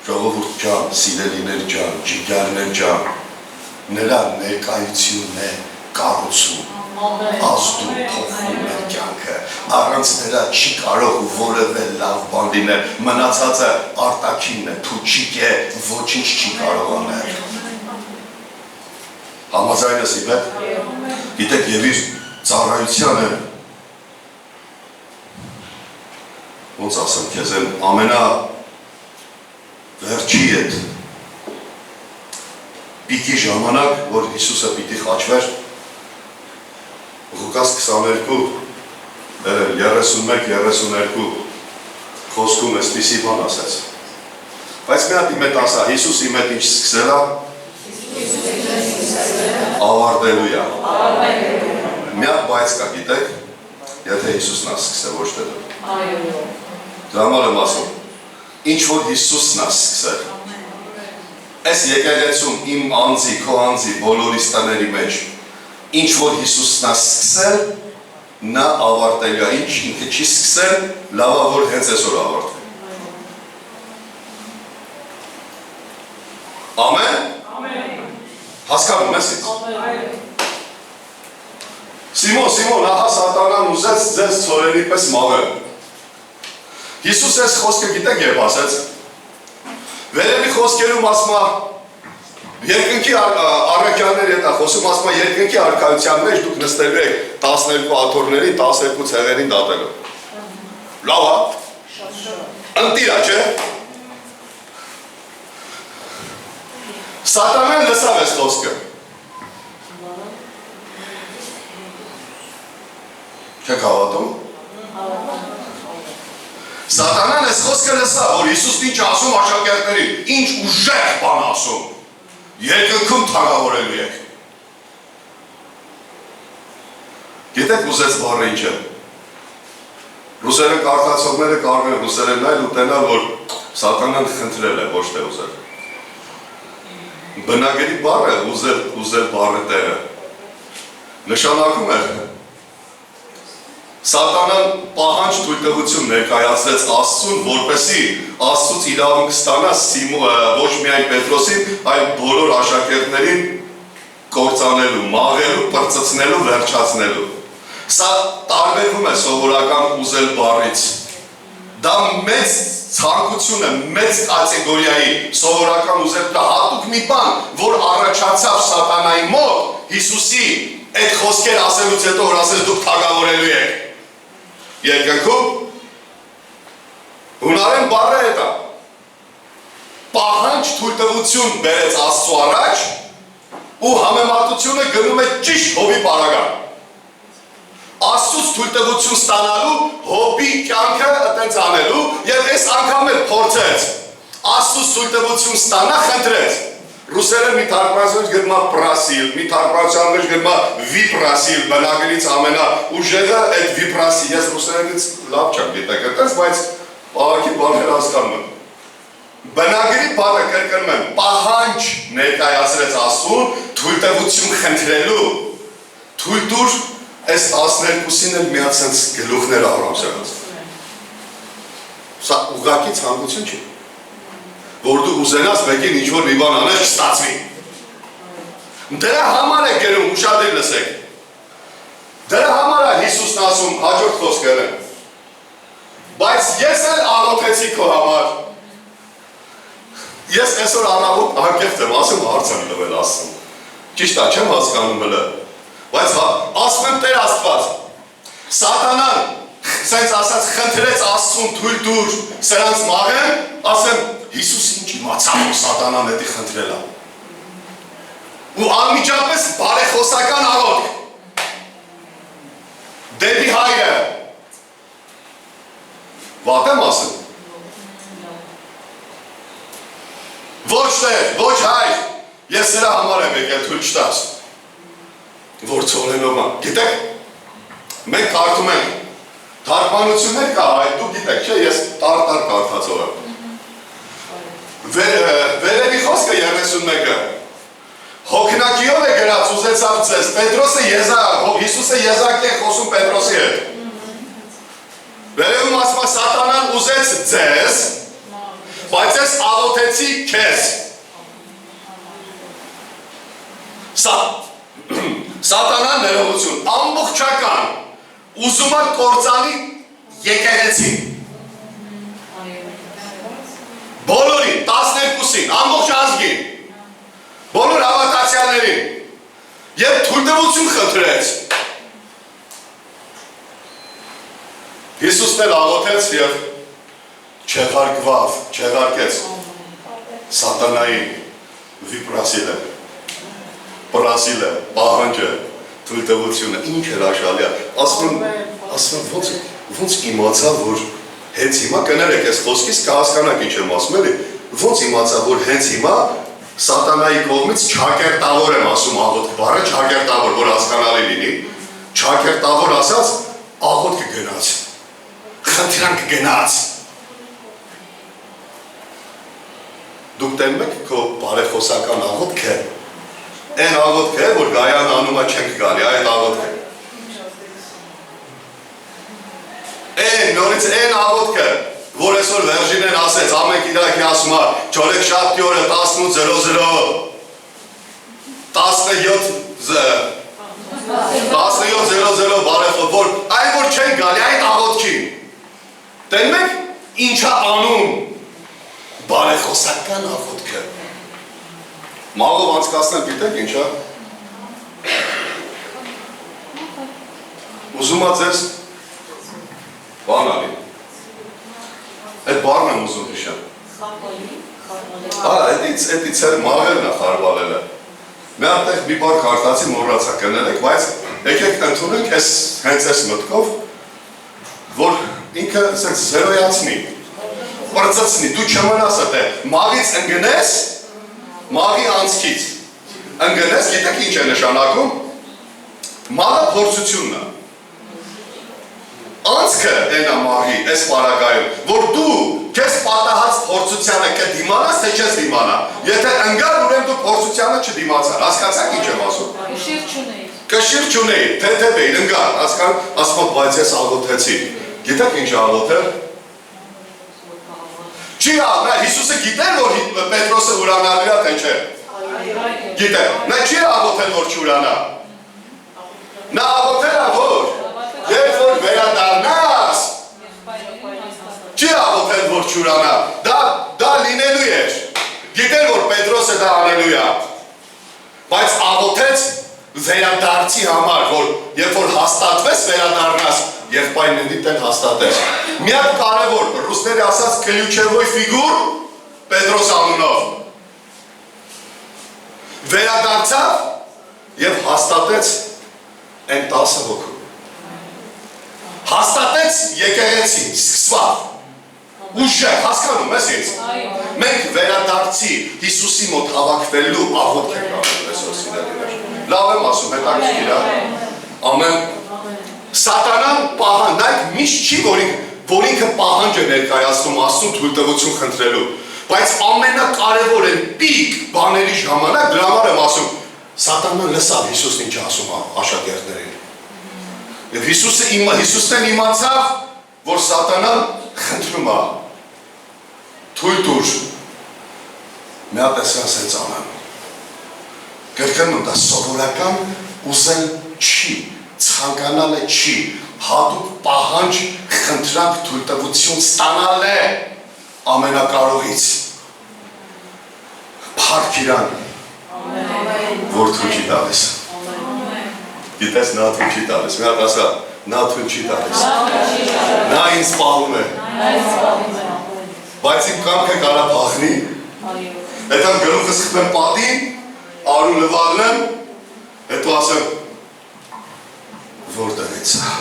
Ժողովուրդ ջան, սիրելիներ ջան, ջիգարներ ջան, նրա ներկայությունն է կառուցում, ազդում, փոխում մեր կյանքը, առանց նրա չի կարող որևէ լավ բան լինել, մնացածը արտաքինն է, թուչիկ է, ոչինչ չի կարող անել։ Համաձայն ես իմ հետ, գիտեք եւ իր ծառայությանը, ոնց ասեմ քեզ են ամենա վերջի հետ պիկի ժամանակ, որ Հիսուսը պիտի խաչվեր, Ղուկաս 22, 31-32 խոսքում էսպիսի բան ասեց։ Բայց մի հատ իմ հետ ասա, Հիսուս իմ հետ ինչ սկսել է, ավարտելու է։ Մի հատ բայց կա, գիտեք, եթե Հիսուսն է սկսել, ոչ թե դու։ Դրա համար եմ ասում, ինչ որ Հիսուսն է սկսել։ Այս եկեղեցում իմ անձի, քո անձի, բոլորիս տների մեջ, ինչ որ Հիսուսն է սկսել, նա ավարտելու է, ինչ ինքը չի սկսել, լավա որ հենց այսօր ավարտվի։ Ամեն։ Հասկանում ես ինձ։ Սիմոն, ահա սատանան ուզեց ձեզ ցորերի պես մաղել։ Հիսուս այս խոսքը գիտեք երբ ասեց։ Վերևի խոսքերում ասում է երկնքի առաքյալների հետ է խոսում, ասում է երկնքի արքայության մեջ դուք նստելու եք 12 աթոռների 12 ցեղերին դատելու։ Լավ է։ Ընտիր է, չէ՞։ Սատանան լսավ այս խոսքը։ Չեք հավատում։ Սատանան այս խոսքը լսավ, որ Հիսուսն ինչ ասում աշակերտներին, ինչ ուժեղ բան ասում, երկնքում թագավորելու եք։ Գիտեք ուզեց բառը ինչ է։ Ռուսերեն կարդացողները կարող են ռուսերեն նայել ու տենալ, որ սատանան խնդրել է, ոչ թե ուզել։ Բնագերի բառը ուզել բառը տեղը նշանակում է Սատանան պահանջ թույլտվություն ներկայացրեց Աստծուն, որպեսզի Աստծուց իրավունք ստանա ոչ միայն Պետրոսին, այլ բոլոր աշակերտներին կործանելու, մաղելու, պրծցնելու, վերջացնելու։ Սա տարբերվում է սովորական ուզել բառից։ Դա մեծ ցանկություն է, մեծ կատեգորիայի սովորական ուզել, դա հատուկ մի բան, որ առաջացավ սատանայի մոտ, Հիսուսի այդ խոսքեր ասելուց հետո, որ ասեց դուք թագավորելու եք։ Երկնքում հունարեն բառը հետ է պահանջ թույլտվություն բերեց Աստծու առաջ ու համեմատությունը գնում է ճիշտ Հոբի պարագան Աստծուց թույլտվություն ստանալու Հոբի կյանքը այդպես անելու եւ այս անգամ էլ փորձեց Աստծուց թույլտվություն ստանա խնդրեց Ռուսերեն մի թարգմանություն գրում է պրասիլ, մի թարգմանության մեջ գրում է վիպրասիլ, բնագրից ամենաուժեղը այդ վիպրասիլ, ես ռուսերենից լավ չեմ գիտեք այդպես, բայց պահակի բաներ հասկանում եմ։ Բնագրի բառը կրկնում եմ, պահանջ ներկայացրեց Աստծուն, թույլտվություն խնդրելու, թույլ տուր այս 12-ին էլ մի հատ սենց գլուխներ Աբրահամ սեղանց։ Սա ուղղակի ցանկություն չի, որ դու ուզենաս մեկին ինչ-որ մի բան անես չստացվի։ Դրա համար է գրում, ուշադիր լսեք։ Դրա համար է Հիսուսն ասում հաջորդ խոսքերը։ Բայց ես էլ աղոթեցի քո համար։ Ես այսօր առավոտ անկեղծ եմ ասում, հարց եմ տվել Աստծուն։ Ճիշտ է, չեմ հասկանում հələ։ Բայց ասում եմ Տեր Աստված, Սատանան սենց ասած խնդրեց Աստծուն թույլ տուր սրանց մաղեն, ասեմ Հիսուսը ինչ իմացավ, որ Սատանան էդի խնդրել է։ Ու անմիջապես բարեխոսական աղոթք դեպի Հայրը։ Վատ եմ ասում։ Ոչ Տեր, ոչ Հայր, ես սրա համար եմ եկել թույլ չտաս։ Որ ցողնելով ան։ Գիտեք, մենք կարդում ենք թարգմանություններ կա, այդ դու գիտեք, չէ, ես տար կարդացող եմ։ Վերևի խոսքը 31-ը։ Հոգնակիով է գրած, ուզեցավ ձեզ, Պետրոսը Հիսուսը եզակի է խոսում Պետրոսի հետ։ Վերևում ասում է Սատանան ուզեց ձեզ, բայց ես աղոթեցի քեզ։ Սատանան ներողություն, ամբողջական ուզում է կործանի եկեղեցին։ Բոլորին, 12-ին, ամբողջ ազգին, բոլոր հավատացյալներին և թույլտվություն խնդրեց։ Հիսուսն էլ աղոթեց և չեղարկեց Սատանային վիպրասիլը, պրասիլը, պահանջը, թույլտվությունը, ինչ էր աշալի է։ Ասում ոնց իմացա, որ հենց հիմա կներեք ես խոսքից կհասկանաք ինչ եմ ասում էլի, ոնց իմացա, որ հենց հիմա Սատանայի կողմից չակերտավոր եմ ասում աղոթք բառը, չակերտավոր, որ հասկանալի լինի, չակերտավոր ասած աղոթքը գնաց, խնդրանք գնաց։ Դուք տենում եք քո բարեխոսական աղոթքը, այն աղոթքը է, որ Գայան անումը չենք գալի, այդ աղոթքը։ Նորից այն աղոթքը, որ այսօր Վերժինեն ասեց, ամեն կիրակի ասում է, չորեքշաբթի օրը 17:00 բարեխոս, որ այն որ չեն գալի, այդ աղոթքին։ Տենում եք ինչ է անում բարեխոսական աղոթքը։ Մաղով անցկացնել գիտեք ինչ է։ Ուզում է ձեզ բան ալի։ Այդ բառն եմ ուզում հիշեմ։ Էդից էր մաղերն է խարվալելը։ Մի հատեղ մի բար կարդացի մոռացա կներեք, բայց եկեք ընդունենք հենց այս մտքով, որ ինքը զերոյացնի, պրծծնի, դու չմնաս է, մաղից ընգնես, մաղի անցքից, ընգնես, գիտեք ինչ է նշանակում, մաղը փորձությունն է, անցքը ենա մաղի, այս պարագայում, որ դու կես պատահած փորձությանը կդիմանաս, թե չես դիմանա, եթե ընգար ուրեմ դու փորձությանը չդիմացար, հասկացակ ինչ եմ ասում, կշիր չունեի, թեթև էին, ընգար, ասում բայց ես աղոթեցի, գիտեք ինչ աղոթել, չի Հիսուսը գիտեր, որ Պետրոսը ուրանալի է, թե չէ։ Գիտեր, նա չի աղոթել, որ չուրանա։ Նա աղոթել է, որ երբ որ վերադառնաս, չի աղոթել, որ չուրանա։ Դա լինելու էր։ Գիտեր, որ Պետրոսը դա անելու է։ Բայց աղոթեց վերադարձի համար, որ երբ որ հաստատվես վերադառնաս, եղբայրներիդ էլ հաստատես։ Մի հատ կարևոր, ռուսների ասած կլյուչևոյ ֆիգուր Պետրոս անունով։ Վերադարձավ և հաստատեց այն 10 հոգու։ Հաստատեց եկեղեցին, սկսվավ։ Ուժեղ, հասկանում ես ինձ։ Մենք վերադարձի Հիսուսի մոտ հավաքվելու աղոթք ենք անում այսօր սիրելիներ։ Լավ եմ ասում, հետաքրքիր է։ Ամեն Սատանան պահանջ, նայեք միշտ չի, որ ինքը պահանջ է ներկայացնում Աստծուն թույլտվություն խնդրելու, Բայց ամենակարևոր են պիկ բաների ժամանակ դրա համար եմ ասում Սատանան լսավ Հիսուսն ինչ ասում է աշակերտներին։ Եվ Հիսուսն էլ իմացավ, որ Սատանան խնդրում է թույլ տուր մի հատ ասենց անեմ։ Կրկնում դա սովորական ուզել չի, ցանկանալը չի, հատուկ պահանջ խնդրանք թույլտվություն ստանալ է ամենակարողից։ Փառք իրան, որ թույլ չի տալիս։ Գիտես նա թույլ չի տալիս, մի հատ ասա, նա թույլ չի տալիս։ Նա ինձ պահում է։ Բայց իմ կամքը կարա փախնի։ Հետո գլուխը սխմեմ պատին, արու լվալնեմ, հետո ասեմ, որտեղ է սա։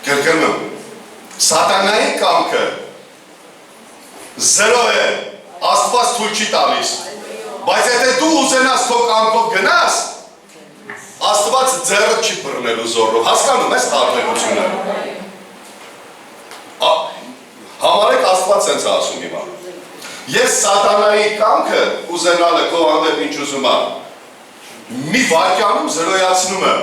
Կրկնում, Սատանայի կամքը զերո է, Աստված թույլ չի տալիս։ Բայց եթե դու ուզենաս քո կամքով գնաս, Աստված ձեռը չի բռնելու զորով, հասկանում ես տարբերությունը։ Համարեք Աստված սենց ասում հիմա։ Ես Սատանայի կամքը ուզենալը քո հանդեպ ինչ ուզում եմ, մի վայրկյանում զրոյացնում եմ։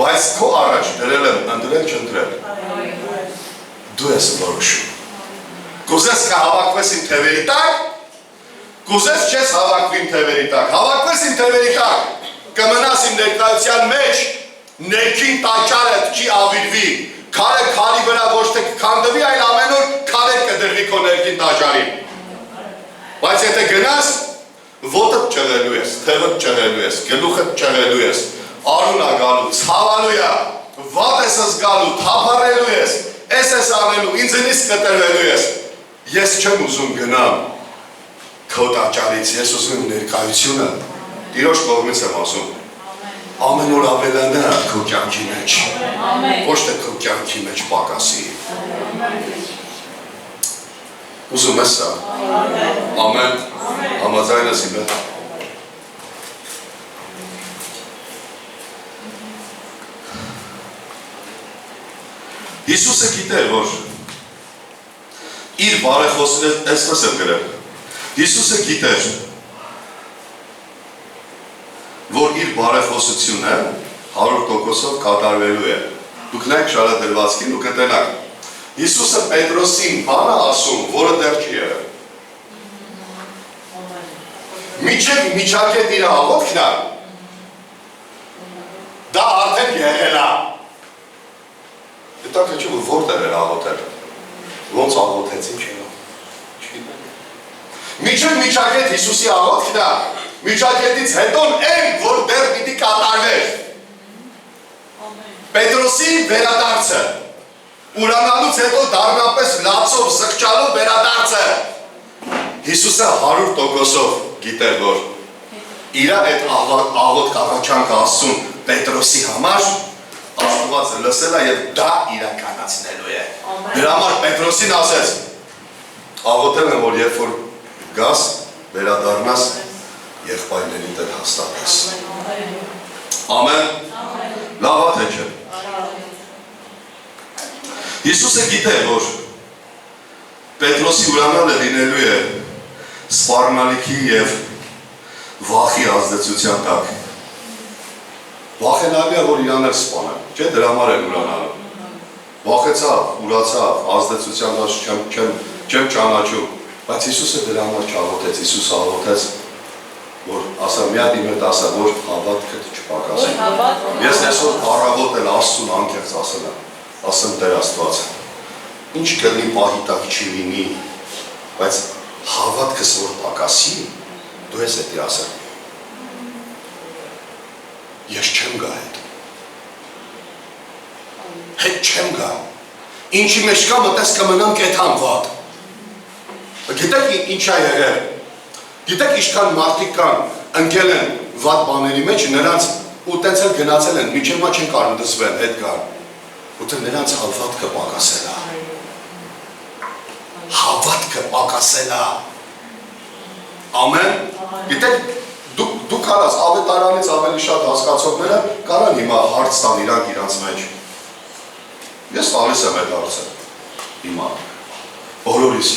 Բայց քո առաջ դրել եմ ընտրել չընտրել։ Դու ես որոշում։ Կուզես կհավաքվես իմ թևերի տակ, կուզես չես հավաքվի իմ թևերի տակ, հավաքվես իմ թևերի տակ, կմնաս իմ ներկայության մեջ, ներքին տաճարը չի ավիրվի, քարը քարի վրա ոչ թե կքանդվի, այլ ամեն օր քարեր կդրվի քո ներքին տաճարին։ Բայց եթե գնաս, ոտդ ճղելու ես, թևդ ճղելու ես, գլուխդ ճղելու ես, արուն ա գալու, ցավալու ա, վատ ես զգալու, թափառելու ես, ես անելու, ինձնից կտրվելու ես։ Ես չեմ ուզում գնամ քո տաճարից, ես ուզում ներկայությունը Տիրոջ կողմից եմ ասում։ Ամեն օր ավելանա քո կյանքի մեջ, ոչ թե քո կյանքի մեջ պակասի։ Ուզում ես սա։ Ամեն, համաձայն ես իմ հետ։ Հիսուսը գիտեր, որ իր բարեխոսը այսպես եմ գրել։ Հիսուսը գիտեր, որ իր բարեխոսությունը 100%-ով կատարվելու է։ Դուք նայեք շարադրվածքին ու կտենաք։ Հիսուսը Պետրոսին բանը ասում, որը դեռ չի եղել։ Միջև միջակետ իր աղոթքն է, դա արդեն եղել է։ Հետո քիչ որտեղ էր աղոթել։ Ոնց աղոթեցին չէ։ Միջև միջակետ Հիսուսի աղոթքն է, միջակետից հետո այն, որ դեռ պիտի կատարվեր։ Պետրոսի վերադարձը, ուրանալուց հետո դառնապես լացով, զղջալով վերադարձը։ Հիսուսը 100%-ով գիտեր, որ իր այդ աղոթք աղաչանք ասում Պետրոսի համար, Աստված լսել է և դա իրականացնելու է։ Դրա համար Պետրոսին ասեց, աղոթել եմ, որ երբ որ գաս, վերադառնաս, եղբայրների տեղ հաստատես։ Ամեն, լավ թե չէ։ Հիսուսը գիտեր, որ Պետրոսի ուրանալը լինելու է սպառնալիքի և վախի ազդեցության տակ։ Վախենալի է, որ իրանն էր սպանել, չէ, դրա համար են ուրանալը։ Վախեցավ, ուրացավ, ազդեցության դաշ չեմ ճանաչում, բայց Հիսուսը դրա համար չաղոթեց, Հիսուսը աղոթեց, որ ասա մի հատ իմ հետ ասա, որ հավատքդ չպակասի։ Ես այսօր առավոտ էլ Աստծուն անկեղծ ասել եմ, ասեմ Տեր Աստված, ինչ կլինի պահի տակ չի լինի, բայց հավատքս որ պակասի, դու ես էդի ասել։ Ես չեմ գա հետ չեմ գա, ինչի մեջ կա մտես կմնամ կեթան վատ, գիտեք ինչ է եղել, գիտեք ինչքան մարդիկ կան, ընկել են վատ բաների մեջ, նրանց ու տենց էլ գնացել են, միջև մա չեն կարում դզվել, հետ գան, ու թե նրանց հավատքը պակասել է, հավատքը պակասել է, ամեն, գիտեք, դուք կարաս ավետարանից ավելի շատ հասկացողները կարան հիմա հարց տան իրանք իրանց մեջ։ Ես տալիս եմ այդ հարցը հիմա։ բոլորիս։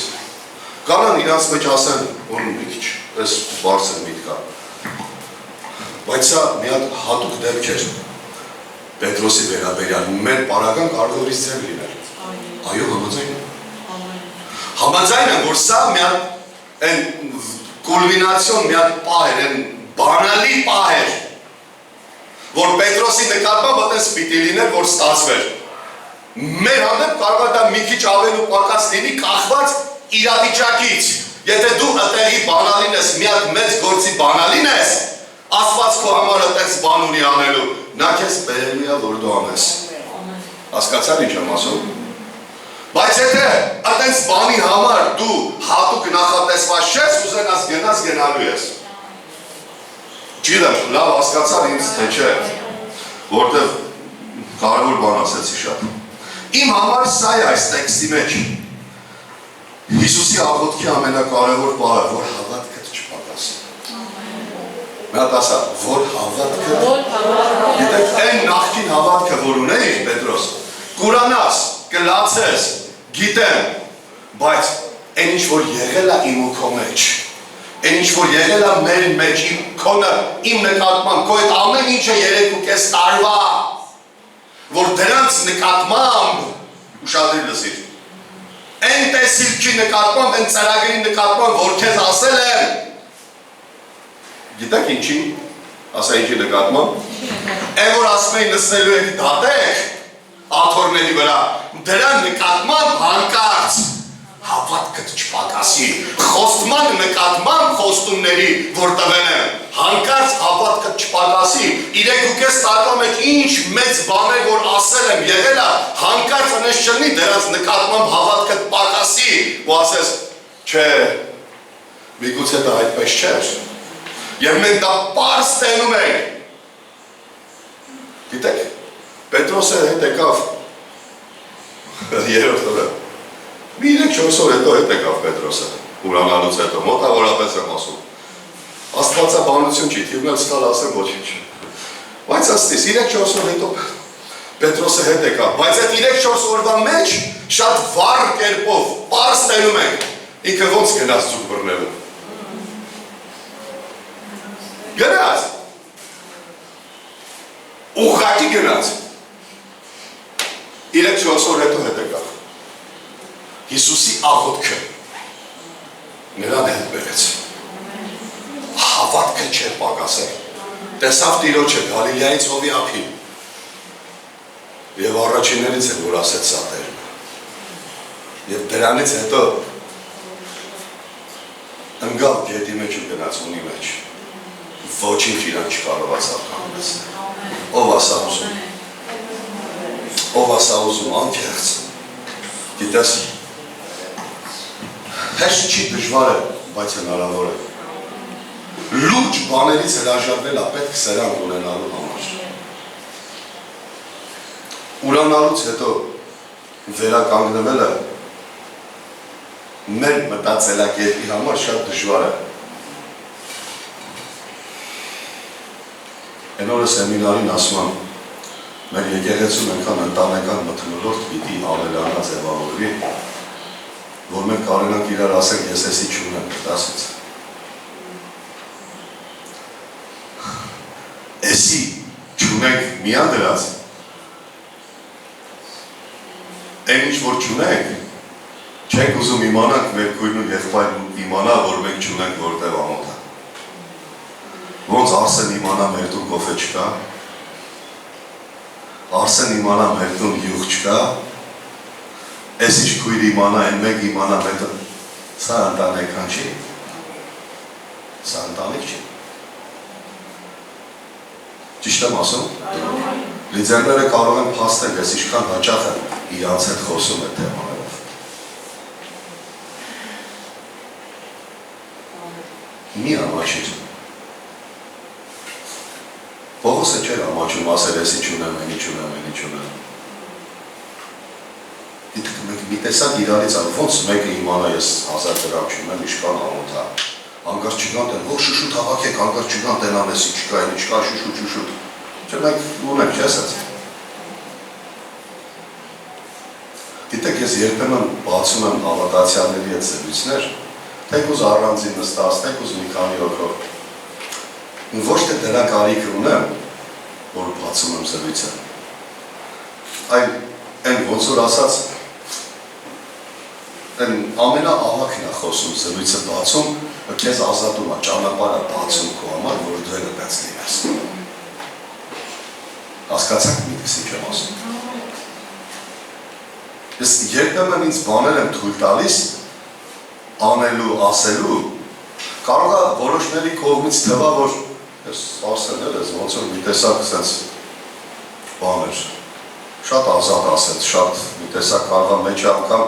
Կանան իրանց մեջ ասեն, որ մի քիչ, այս բարձր միտ կա։ Բայց սա մի հատ հատուկ դեպք էր Պետրոսի վերաբերյալ, մեր պարական կարող էր ձև լինել։ Այո, համաձայն եմ։ Համաձայն եմ, որ սա մի հատ այն կուլմինացիոն մի հատ պահ էր, այն բանալի պահ էր, որ Պետրոսի նկատմամբ այդպես պիտի լիներ, որ ստացվեր։ Մեր հանդեպ կարող է դա մի քիչ ավելու պակաս լինի կախված իրավիճակից։ Եթե դու ըտեղի բանալին ես, մի հատ մեծ գործի բանալին ես, Աստված քո համար այդպես բան ունի անելու, նա քեզ բերելու է, որ դու անես։ Հասկացա՞ր ինչ եմ ասում։ Բայց եթե այդպես բանի համար դու հատուկ նախատեսված չես, ուզենաս գնաս գնալու ես։ Ջիլը լավ հասկացար ինձ թե չէ, որտեղ կարևոր բան ասեցի շատ։ Իմ համար սա է այս տեքստի մեջ։ Հիսուսի աղոթքի ամենակարևոր բառը, որ հավատքդ չպակասի։ Նա ասա, որ հավատքը։ Գիտեք, այն նախքին հավատքը, որ ունեիր Պետրոս, կուրանաս, կլացես, գիտեմ, բայց այն ինչ որ եղել է իմ ու քո մեջ, այն ինչ որ եղել է մեր մեջ, իմ նկատմամբ, քո այդ ամեն ինչը 3.5 տարվա, որ դրանց նկատմամբ, ուշադրի լսիր, այն տեսիլքի նկատմամբ, այն ծրագրի նկատմամբ, որ քեզ ասել եմ, գիտեք ինչի, ասա ինչի նկատմամբ, այն որ ասում էին լսնելու եք դատեք, աթորների վրա, դրան նկատմամբ հանկարծ հավատքդ չպակասի, խոստման նկատմամբ խոստումների, որ տվել եմ, հանկարծ հավատքդ չպակասի, 3.5 տարվա մեջ ինչ մեծ բաներ, որ ասել եմ, եղել է, հանկարծ անես չլնի, դրանց նկատմամբ հավատքդ պակասի, ու ասես, չէ, միգուցե դա այդպես չէր, և մենք դա պարզ տենում ենք, գիտեք, Պետրոսը հետ եկավ, երորդ օրը, մի 3-4 օր հետո հետ եկավ Պետրոսը, ուրանալուց հետո, մոտավորապես եմ ասում, աստվածաբանություն չի, թիվնել ստալ ասեմ ոչինչ, բայց աստիս, 3-4 օր հետո Պետրոսը հետ եկավ, բայց այդ 3-4 օրվա մեջ շատ վառ կերպով, պարզ տենում ենք, ինքը ոնց գնաց ձուկ բռնելու, գնաց, ուղղակի գնաց, 3-4 օր հետո հետ եկավ, Հիսուսի աղոթքը նրան հետ բերեց, հավատքը չէր պակասել, տեսավ Տիրոջը Գալիլեայից հովի ափին և առաջիններից է, որ ասեց սա Տերն և դրանից հետո ընկավ գետի մեջ ու գնաց ունի մեջ, ոչինչ իրան չկարողացավ կանգնեցնել, ով ասա ուզում, ով ասա ուզում անկեղծ, գիտես, հեշտ չի դժվար է, բայց հնարավոր է, լուրջ բաներից հրաժարվել է պետք սրանք ունենալու համար, ուրանալուց հետո վերականգնվելը մեր մտածելակերպի համար շատ դժվար է, Այն օրը սեմինարին ասում եմ, մեր եկեղեցում այնքան ընտանեկան մթնոլորտ պիտի ավելանա ձևավորվի, որ մենք կարենանք իրար ասենք, ես էսի չունեմ, դասից։ Էսի չունենք միան դրած, այն ինչ որ չունենք, չենք ուզում իմանանք մեր քույրն ու եղբայրն իմանա, որ մենք չունենք որտև ամոթ է։ Ոնց Արսեն իմանա մեր տուն կոֆե չկա, Արսեն իմանա մեր տուն յուղ չկա, այս ինչ քույր իմանա, այն մեկ իմանա մեր տուն, սա ընտանեկան չի, սա ընտանիք չի։ Ճիշտ եմ ասում։ Լիդերները կարող են փաստել, ես ինչքան հաճախ եմ իրանց հետ խոսում այդ թեմաներով։ Մի ամաչիր։ Պողոսը չէր ամաչում ասել, ես ինչ ունեմ, ինչ ունեմ, ինչ ունեմ։ Մի տեսակ իրարից ոնց մեկը իմանա, ես 1000 դրամ չունեմ, ինչքան ամոթ է։ Հանկարծ չգան տեն, որ շուշուտ հավաքեք, հանկարծ չգան տեն անեսի, չկա, ինչ կա, շուշուտ։ Չէ, մենք ունենք, չես ես։ Գիտեք, ես երբեմն բացում եմ հավատացյալների հետ զրույցներ, թեկուզ առանձին նստած, թեկուզ մի քանի հոգով, ոչ թե դրա կարիք ունեմ, որ բացում եմ զրույցը, այլ այն ոնց որ ասած, այն ամենաավագն է խոսում զրույցը բացում, քեզ ազատում է, ճանապարհը բացում քո համար, որ դու էլ այդպես լինես։ Հասկացաք միտքս ինչ եմ ասում։ Ես երբեմն ինձ բաներ եմ թույլ տալիս անելու, ասելու, կարող է որոշների կողմից թվա, որ ես ասել ես, ոնց որ մի տեսակ սենց բաներ, շատ ազատ ասեց, շատ մի տեսակ կարող է մեջ անգամ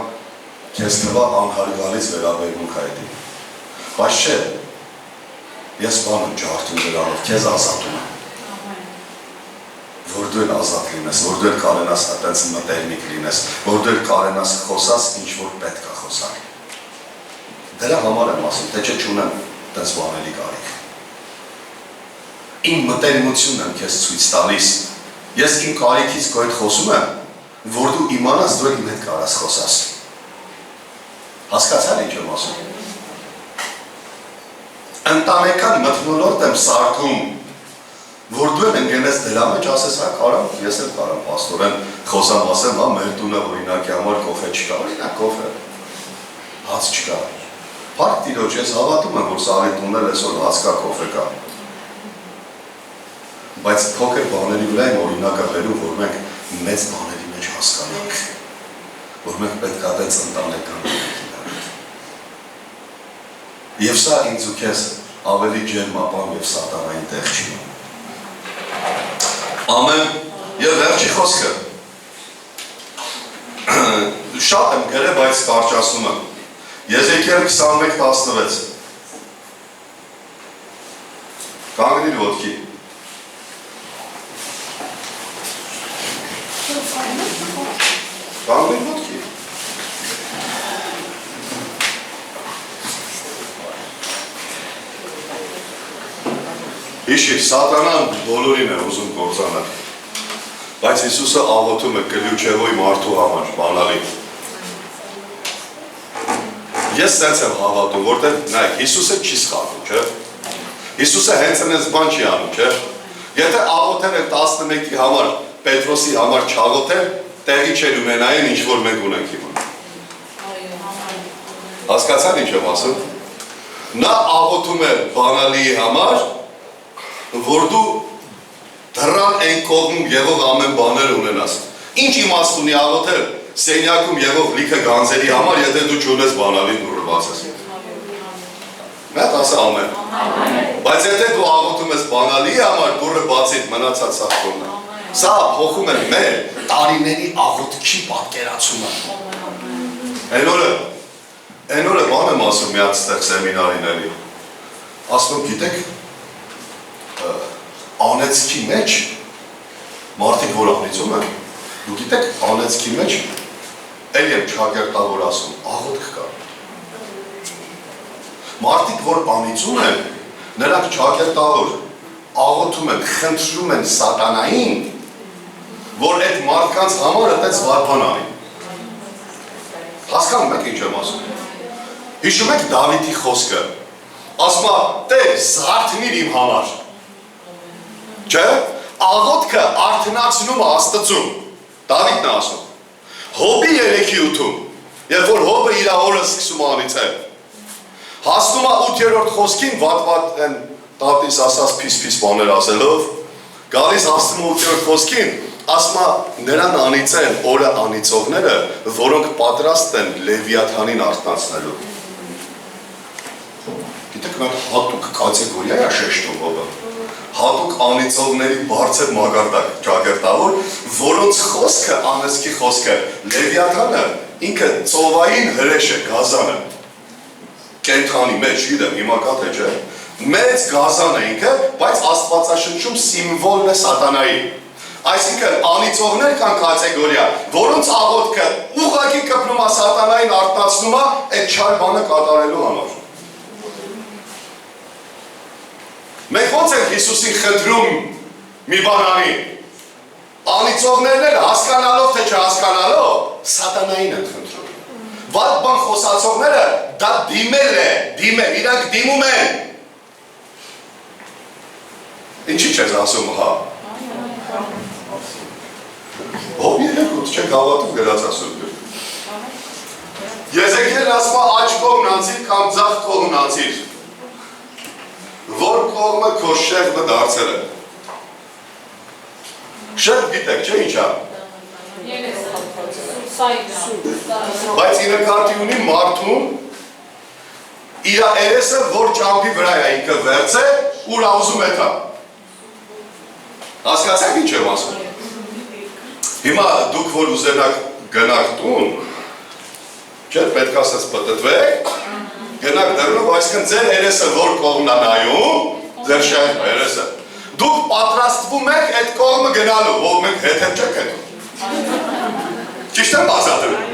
քեզ թվա անհարգալից վերաբերմունք այդի։ Բայց չէ, ես բան եմ ջարդում դրանով, քեզ ազատում եմ, որ դու էլ ազատ լինես, որ դու էլ կարենաս այդպես մտերմիկ լինես, որ դու էլ կարենաս խոսաս ինչ որ պետք է խոսալ։ Դրա համար եմ ասում, թե չէ չունեմ այդպես բանելի կարիք։ Իմ մտերմությունն եմ քեզ ցույց տալիս։ Ես իմ կարիքից քո հետ խոսում եմ, որ դու իմանաս դու էլ իմ հետ կարաս խոսաս։ Հասկացա՞ր ինչ եմ ասում։ Ընտանեկան մթնոլորտ եմ սարքում, որ դու էլ ընկենես դրա մեջ, ասես, հա, կարամ, ես էլ կարամ, պաստորեն, խոսամ, ասեմ, հա, մեր տունը օրինակի համար կոֆե չկա, օրինակ կոֆե, հաց չկա։ Փառք Տիրոջ, ես հավատում եմ, որ Սարի տունն էլ այսօր հաց կա, կոֆե կա։ Բայց փոքր բաների վրա եմ օրինակը վերում, որ մենք մեծ բաների մեջ հասկանանք, որ մենք պետք է այդպես ընտանեկան լինենք։ Եվ սա ինձ ու քեզ ավելի ջերմապան եւ սատանային տեղ չի։ Ամեն, եւ վերջի խոսքը։ Շատ եմ գրել, բայց կարճացնում եմ։ Եզեկիել 21:16։ Կանգնիր ոտքի։ Կանգնիր ոտքի։ Հիշի, սատանան բոլորին է ուզում կործանել, բայց Հիսուսը աղոթում է կլյուչևոյ մարդու համար, բանալի։ Ես սենց եմ հավատում, որտեղ, նայք, Հիսուսը չի սխալվում, չէ։ Հիսուսը հենց այնպես բան չի անում, չէ։ Եթե աղոթել է 11-ի համար, Պետրոսի համար չաղոթել, տեղի չեն ունենային, ինչ որ մենք ունենք հիմա։ Հասկացան ինչ եմ ասում։ Նա աղոթում է բանալիի համար, որ դու դրան այն կողմում եղող ամեն բաներ ունենաս։ Ինչ իմաստ ունի աղոթել սենյակում եղող լիքը գանձերի համար, եթե դու չունես բանալին դուրը բացես։ Մետ ասա ամեն։ Բայց եթե դու աղոթում ես բանալիի համար, դուրը բացիդ մնացած սա կողմն է։ Սա փոխում է մեր տարիների աղոթքի պատկերացումը։ Այն օրը բան եմ ասում մի հատ ստեղ սեմինարիների։ Ասում գիտեք, անեցքի մեջ, մարդիկ որ անիծում են, դու գիտեք անեցքի մեջ, էլ եմ չակերտավոր ասում, աղոթք կա։ Մարդիկ որ անիծում են, նրանք չակերտավոր աղոթում են, խնդրում են սատանային, որ այդ մարդկանց համար այդպես վարբան անի։ Հասկանում եք ինչ եմ ասում։ Հիշում եք Դավիթի խոսքը, ասում է, Տեր, զարթնիր իմ համար։ Չէ, աղոթքը արթնացնում է Աստծուն, Դավիթն է ասում, Հոբի 3:8, երբ որ Հոբը իր օրը սկսում անիծել, հասնում է 8-րդ խոսքին, վատ են տատիս ասած փիս-փիս բաներ ասելով, գալիս հասնում 8-րդ խոսքին, ասում է նրան անիծեն օրը անիծողները, որոնք պատրաստ են Լևիաթանին արթնացնելու։ Գիտեք, մենք հատուկ կատեգորիա է շեշտում Հոբը։ Հատուկ անիծողների բարձր մագարտակ ճակերտավոր, որոնց խոսքը, անեծքի խոսքը, Լևիաթանը ինքը ծովային հրեշ է, գազան է, կենթանի մեջ, գիտեմ, հիմա կա թե չէ, մեծ գազան է ինքը, բայց աստվածաշնչում սիմվոլն է սատանայի։ Այսինքն անիծողներ կան կատեգորիա, որոնց աղոթքը ուղղակի կպնում է սատանային արթնացնում է այդ չար բանը կատարելու համար։ Մենք ոնց ենք Հիսուսին խնդրում մի բան անի, անիծողներն էլ հասկանալով թե չհասկանալով սատանային են խնդրում։ Վատ բան խոսացողները դա դիմել է, իրանք դիմում են։ Ինչի չես ասում, հա։ Ով երեկոտ չեք հավատում գրած ասում։ Եզեկիելն ասում է աջ կողմն անցիր կամ ձախ կողմն անցիր։ Որ կողմը քո շեղբը դարձել է։ Շեղբ գիտեք, չէ՞ ինչա։ Բայց իր նկատի ունի մարդուն իր երեսը որ ճամփի վրա է ինքը վերցե ուր ուզում է դա։ Հասկացաք ինչ եմ ասում։ Հիմա դուք որ ուզենաք գնաք տուն, չէ՞ պետք է ասած պտտվեք, գնաք դռնով, այսինքն ձեր երեսը որ կողմն է նայում, ձեր շեղբը երեսը։ Դուք պատրաստվում եք այդ կողմը գնալու, ով մենք հետ-հետ չեք հետում։ Ճիշտ եմ բացատրում։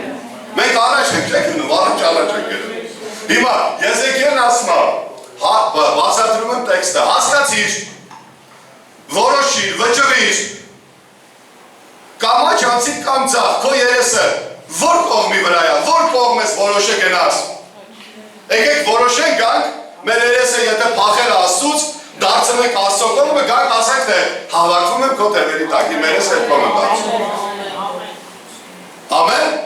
Մենք առաջ ենք գնում, առաջ ենք գնում։ Հիմա Եզեկիելն ասում է, բացատրում եմ տեքստը, հասկացիր, որոշիր, վճռիր, կամ աջ անցիր կամ ձախ, քո երեսը, որ կողմի վրա է, որ կողմ ես որոշը գնաս։ Եկեք որոշենք գանք, մեր երեսը եթե փախել է Աստծուց, դարձնենք Աստծո կողմը, գանք ասենք թե հավաքվում եմ քո թևերի տակ, իմ երեսը այդ կողմը դարձնում։ Ամեն։